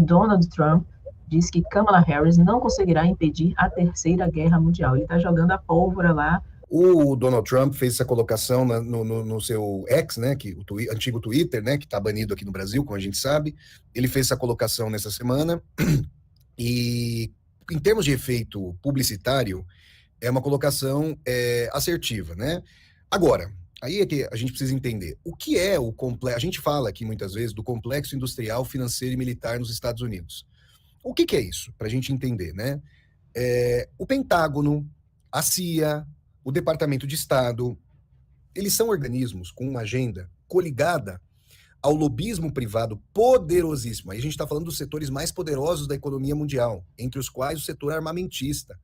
Donald Trump diz que Kamala Harris não conseguirá impedir a Terceira Guerra Mundial. Ele está jogando a pólvora lá. O Donald Trump fez essa colocação no seu X, né, antigo Twitter, né, que está banido aqui no Brasil, como a gente sabe. Ele fez essa colocação nessa semana e, em termos de efeito publicitário, é uma colocação assertiva, né? Agora, aí é que a gente precisa entender o que é o complexo. A gente fala aqui muitas vezes do complexo industrial, financeiro e militar nos Estados Unidos. O que é isso? Para a gente entender, né? O Pentágono, a CIA, o Departamento de Estado, eles são organismos com uma agenda coligada ao lobismo privado poderosíssimo. Aí a gente está falando dos setores mais poderosos da economia mundial, entre os quais o setor armamentista,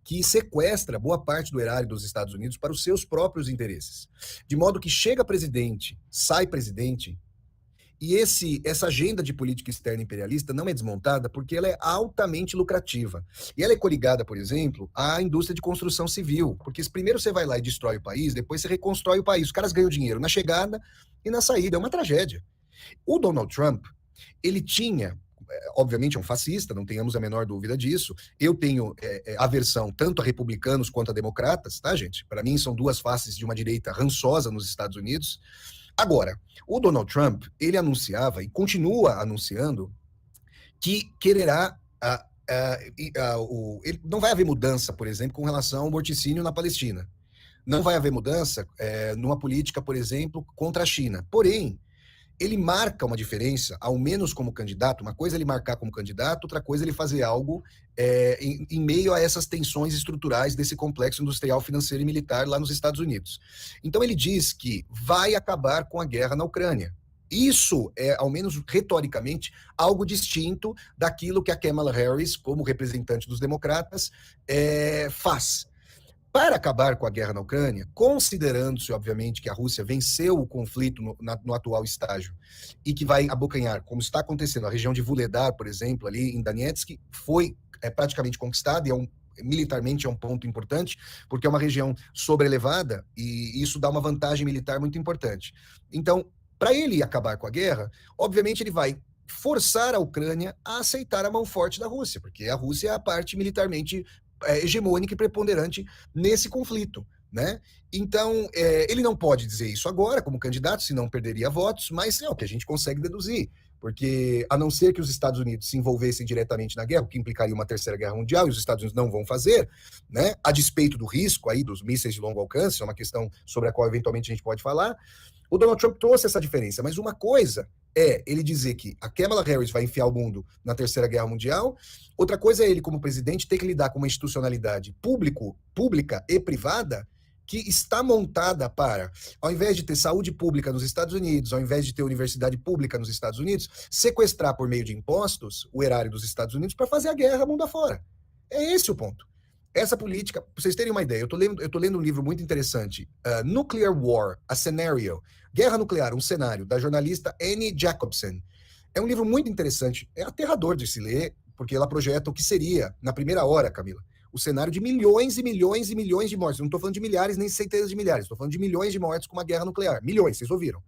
que sequestra boa parte do erário dos Estados Unidos para os seus próprios interesses. De modo que chega presidente, sai presidente, e essa agenda de política externa imperialista não é desmontada porque ela é altamente lucrativa. E ela é coligada, por exemplo, à indústria de construção civil, porque primeiro você vai lá e destrói o país, depois você reconstrói o país. Os caras ganham dinheiro na chegada e na saída. É uma tragédia. O Donald Trump, ele tinha, obviamente é um fascista, não tenhamos a menor dúvida disso. Eu tenho aversão tanto a republicanos quanto a democratas, tá, gente? Para mim são duas faces de uma direita rançosa nos Estados Unidos. Agora, o Donald Trump, ele anunciava e continua anunciando que quererá não vai haver mudança, por exemplo, com relação ao morticínio na Palestina. Não vai haver mudança numa política, por exemplo, contra a China. Porém, ele marca uma diferença, ao menos como candidato. Uma coisa é ele marcar como candidato, outra coisa é ele fazer algo em meio a essas tensões estruturais desse complexo industrial, financeiro e militar lá nos Estados Unidos. Então ele diz que vai acabar com a guerra na Ucrânia. Isso é, ao menos retoricamente, algo distinto daquilo que a Kamala Harris, como representante dos democratas, faz. Para acabar com a guerra na Ucrânia, considerando-se, obviamente, que a Rússia venceu o conflito no atual estágio e que vai abocanhar, como está acontecendo, a região de Vuhledar, por exemplo, ali em Donetsk, foi praticamente conquistada e militarmente é um ponto importante, porque é uma região sobrelevada e isso dá uma vantagem militar muito importante. Então, para ele acabar com a guerra, obviamente ele vai forçar a Ucrânia a aceitar a mão forte da Rússia, porque a Rússia é a parte militarmente hegemônica e preponderante nesse conflito, né? Então, ele não pode dizer isso agora como candidato, senão perderia votos, mas é o que a gente consegue deduzir, porque a não ser que os Estados Unidos se envolvessem diretamente na guerra, o que implicaria uma terceira guerra mundial, e os Estados Unidos não vão fazer, né? A despeito do risco aí dos mísseis de longo alcance, é uma questão sobre a qual eventualmente a gente pode falar. O Donald Trump trouxe essa diferença, mas uma coisa é ele dizer que a Kamala Harris vai enfiar o mundo na Terceira Guerra Mundial, outra coisa é ele, como presidente, ter que lidar com uma institucionalidade pública e privada que está montada para, ao invés de ter saúde pública nos Estados Unidos, ao invés de ter universidade pública nos Estados Unidos, sequestrar por meio de impostos o erário dos Estados Unidos para fazer a guerra mundo afora. É esse o ponto. Essa política, para vocês terem uma ideia, eu tô lendo um livro muito interessante, Nuclear War, a Scenario, Guerra Nuclear, um cenário, da jornalista Annie Jacobsen. É um livro muito interessante, é aterrador de se ler, porque ela projeta o que seria, na primeira hora, Camila, o cenário de milhões e milhões e milhões de mortes. Eu não estou falando de milhares nem centenas de milhares, estou falando de milhões de mortes com uma guerra nuclear. Milhões, vocês ouviram.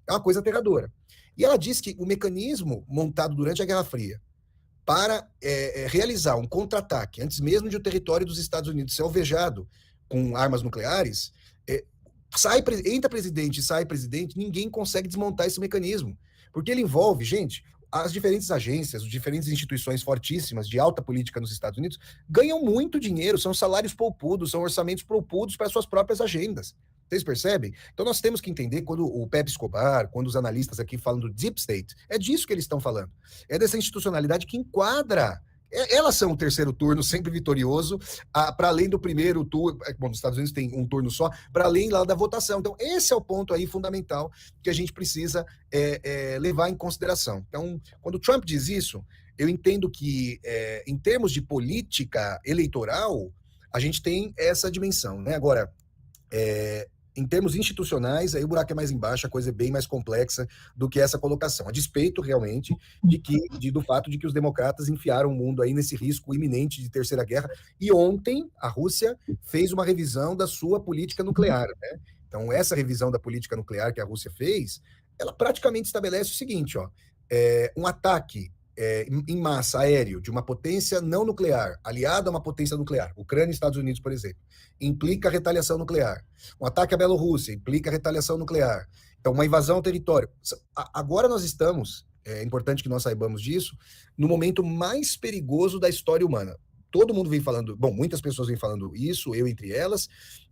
É uma coisa aterradora. E ela diz que o mecanismo montado durante a Guerra Fria para realizar um contra-ataque, antes mesmo de o território dos Estados Unidos ser alvejado com armas nucleares, entra presidente e sai presidente, ninguém consegue desmontar esse mecanismo. Porque ele envolve, gente, as diferentes agências, as diferentes instituições fortíssimas de alta política nos Estados Unidos ganham muito dinheiro, são salários poupudos, são orçamentos poupudos para suas próprias agendas. Vocês percebem? Então nós temos que entender quando o Pepe Escobar, quando os analistas aqui falam do Deep State, é disso que eles estão falando. É dessa institucionalidade que enquadra. Elas são o terceiro turno, sempre vitorioso, para além do primeiro turno. Bom, nos Estados Unidos tem um turno só, para além lá da votação. Então, esse é o ponto aí fundamental que a gente precisa levar em consideração. Então, quando o Trump diz isso, eu entendo que, em termos de política eleitoral, a gente tem essa dimensão, né? Agora, em termos institucionais, aí o buraco é mais embaixo, a coisa é bem mais complexa do que essa colocação, a despeito realmente do fato de que os democratas enfiaram o mundo aí nesse risco iminente de terceira guerra, e ontem a Rússia fez uma revisão da sua política nuclear, né? Então essa revisão da política nuclear que a Rússia fez, ela praticamente estabelece o seguinte, ó, um ataque em massa aéreo de uma potência não nuclear, aliada a uma potência nuclear, Ucrânia e Estados Unidos, por exemplo, implica retaliação nuclear. Um ataque à Bielorrússia implica retaliação nuclear. Então, uma invasão ao território. Agora nós estamos, é importante que nós saibamos disso, no momento mais perigoso da história humana. Todo mundo vem falando, bom, muitas pessoas vêm falando isso, eu entre elas,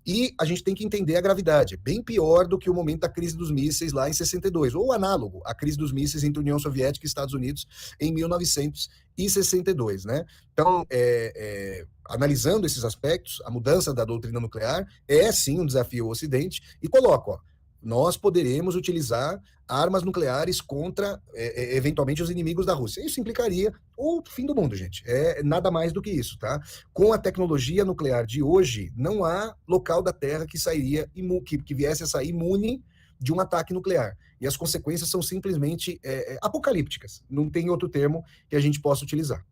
e a gente tem que entender a gravidade. É bem pior do que o momento da crise dos mísseis lá em 62, ou análogo à crise dos mísseis entre União Soviética e Estados Unidos em 1962, né? Então, analisando esses aspectos, a mudança da doutrina nuclear é sim um desafio ao Ocidente, e coloco, ó, nós poderemos utilizar armas nucleares contra, eventualmente, os inimigos da Rússia. Isso implicaria o fim do mundo, gente. É nada mais do que isso, tá? Com a tecnologia nuclear de hoje, não há local da Terra que sairia, que viesse a sair imune de um ataque nuclear. E as consequências são simplesmente apocalípticas. Não tem outro termo que a gente possa utilizar.